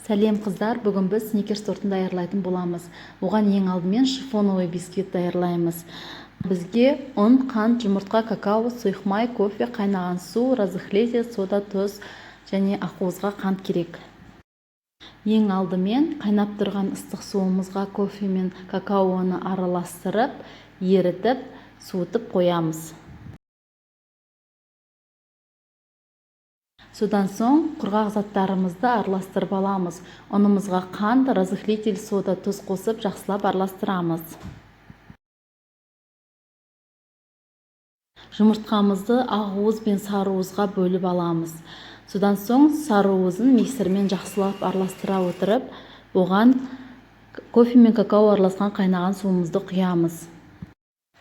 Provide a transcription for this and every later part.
Сәлем қыздар, бүгін біз сникерс тортын даярлайтын боламыз. Оған ең алдымен шифоновый бисквит даярлаймыз. Бізге ұн, қант, жұмыртқа, какао, сұйық май, кофе, қайнаған су, разрыхлитель, сода, тұз және ақуызға қант керек. Ең алдымен қайнап тұрған ыстық суымызға кофе мен какаоны араластырып, ерітіп, суытып қоямыз. Содан соң құрғақ заттарымызды араластырып аламыз. Ұнымызға қант, разрыхлитель, сода, тұз қосып жақсылап араластырамыз. Жұмыртқамызды ақуыз бен сарыуызға бөліп аламыз. Содан соң сарыуызын миксермен жақсылап араластыра отырып, оған кофе мен какао араласқан қайнаған суымызды құямыз.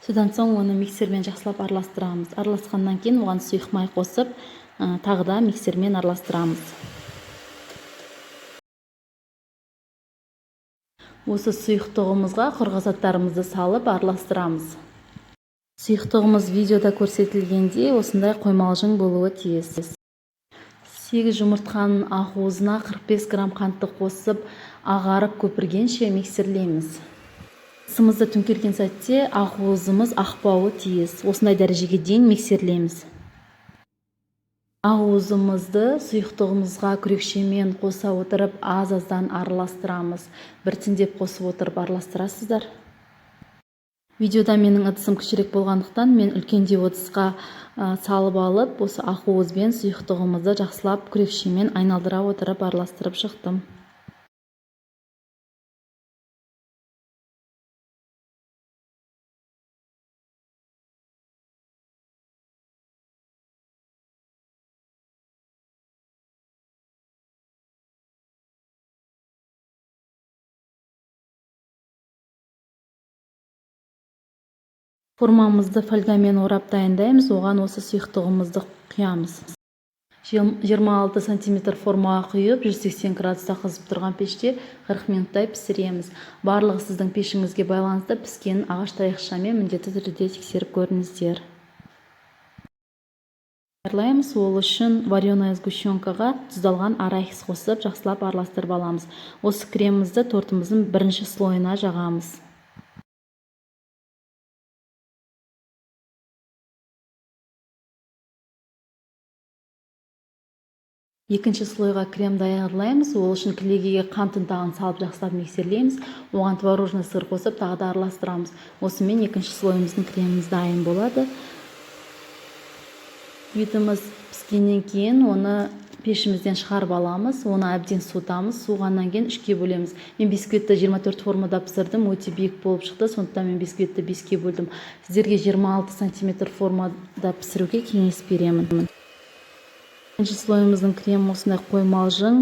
Содан соң оны миксермен жақсылап араластырамыз. Араласқаннан кейін оған сұйық май қосып, тағы да миксермен араластырамыз. Осы сұйықтығымызға құрғақ заттарымызды салып араластырамыз. Сұйықтығымыз видеода көрсетілгенде осындай қоймалжың болуы тиіс. 8 жұмыртқаның ақуызына 45 грамм қантты қосып, ағарып көпіргенше миксерлейміз. Сымызды төңкерген сәтте ақуызымыз ақпауы тиіс. Осындай дәрежеге дейін миксерлейміз. Ақуызымызды сұйықтығымызға күрекшемен қоса отырып, аз-аздан араластырамыз. Біртіндеп қосып отырып араластырасыздар. Видеода менің ыдысым кішірек болғандықтан мен үлкендеу ыдысқа салып алып, осы ақуызбен сұйықтығымызды жақсылап күрекшемен айналдыра отырып араластырып шықтым. Формамызды фольгамен орап дайындаймыз, оған осы сұйықтығымызды құямыз. 26 см формаға құйып, 180 градуста қызып тұрған пеште 40 минуттай пісіреміз. Барлығы сіздің пешіңізге байланысты піскенін ағаш таяқшамен міндетті түрде тексеріп көріңіздер. Даярлаймыз. Ол үшін вареная сгущенкаға тұздалған арахис қосып, жақсылап араластырып аламыз. Осы кремімізді тортымыздың бірінші слойына жағамыз. Екінші слойға крем даярлаймыз. Ол үшін кілегейге қант ұнтағын салып жақсылап миксерлейміз. Оған творожный сыр қосып, тағы да араластырамыз. Осымен екінші слойымыздың креміміз дайын болады. Бисквитіміз піскеннен кейін оны пешімізден шығарып аламыз. Оны әбден суытамыз. Суығаннан кейін 3-ке бөлеміз. Мен бисквитті 24 формада пісірдім. Өте биік болып шықты. Сондықтан мен бисквитті 5-ке бөлдім. Сіздерге 26 см формада пісіруге кеңес беремін. Екінші слойымыздың кремі осындай қоймалжың,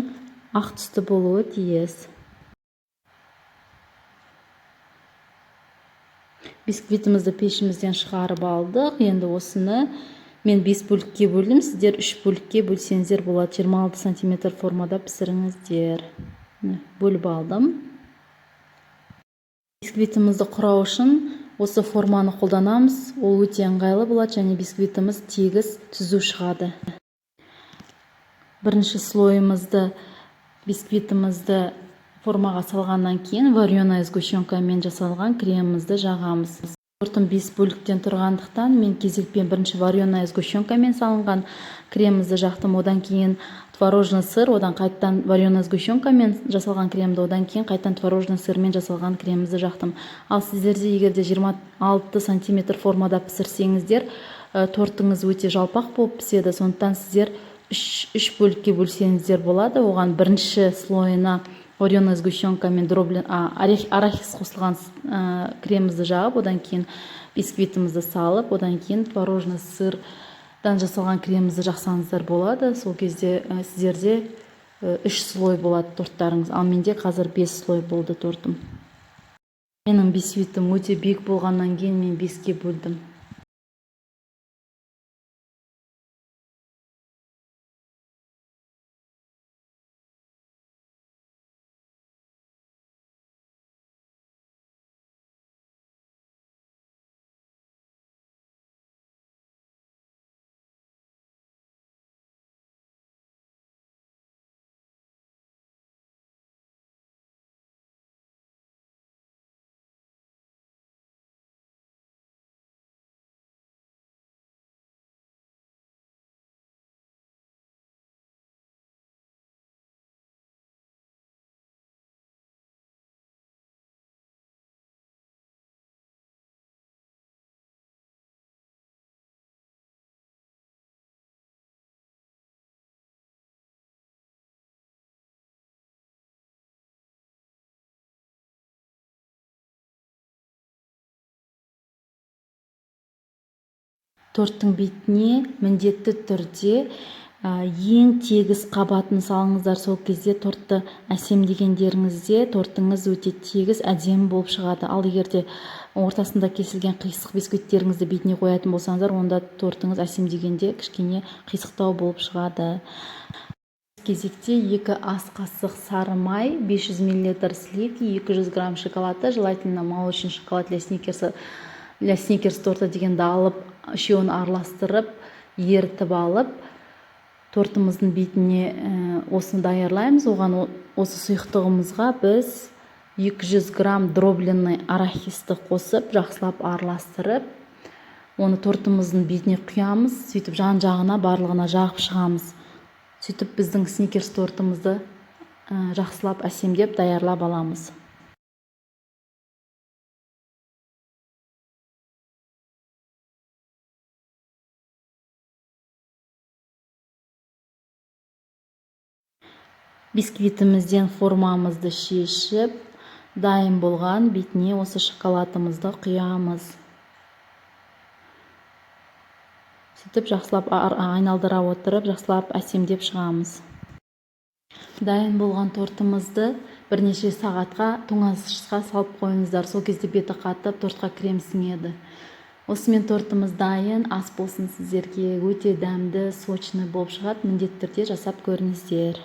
ақ түсті болуы тиіс. Бисквитімізді пешімізден шығарып алдық. Енді осыны мен 5 бөлікке бөлдім. Сіздер 3 бөлікке бөлсеңіздер болады. 26 см формада пісіріңіздер. Бөліп алдым. Бисквитімізді құрау үшін осы форманы қолданамыз. Ол өте ыңғайлы болады және бисквитіміз тегіс түзу шығады. Бірінші слойымызды, бисквитімізді формаға салғаннан кейін вареная сгущенкамен жасалған кремімізді жағамыз. Тортым 5 бөліктен тұрғандықтан мен кезекпен бірінші вареная сгущенкамен салынған кремімізді жақтым. Одан кейін творожный сыр, одан қайттан вареная сгущенкамен жасалған кремді, одан кейін қайттан творожный сырмен жасалған кремімізді жақтым. Ал сіздерде егерде 26 см формада пісірсеңіздер, тортыңыз өте жалпақ болып піседі. Сондықтан сіздер 3 бөлікке бөлсеңіздер болады. Оған бірінші слойына вареная сгущенкамен арахис қосылған кремімізді жағып, одан кейін бисквитімізді салып, одан кейін творожный сырдан жасалған кремімізді жақсаңыздар болады. Сол кезде сіздерде 3 слой болады торттарыңыз. Ал менде қазір 5 слой болды тортым. Менің бисквитім өте биік болғаннан кейін мен 5-ке бөлдім. торттың бетіне міндетті түрде ең тегіс қабатын салыңыздар. Сол кезде тортты әсемдегендеріңізде торттыңыз өте тегіс әдемі болып шығады. Ал егерде ортасында кесілген қисық бисквиттеріңізді бетіне қоятын болсаңыздар, онда тортыңыз әсемдегенде кішкене қисықтау болып шығады. Кезекте 2 ас қасық сары май, 500 мл сливки, 200 грамм шоколады, желательно молочный шоколад для сникерс торта дегенді алып, үшеуін араластырып, ерітіп алып, тортымыздың бетіне осыны даярлаймыз. Оған осы сұйықтығымызға біз 200 грамм дробленный арахисті қосып, жақсылап араластырып, оны тортымыздың бетіне құямыз. Сөйтіп жан-жағына барлығына жағып шығамыз. Сөйтіп біздің сникерс тортымызды жақсылап әсемдеп даярлап аламыз. Бисквитімізден формамызды шешіп, дайын болған бетіне осы шоколадымызды құямыз. Сөйтіп жақсылап айналдыра отырып, жақсылап әсемдеп шығамыз. Дайын болған тортымызды бірнеше сағатқа тоңазытқышқа салып қойыңыздар. Сол кезде беті қатып, тортқа крем сіңеді. Осымен тортымыз дайын. Ас болсын сіздерге. Өте дәмді, сочный болып шығады. Міндетті түрде жасап көріңіздер.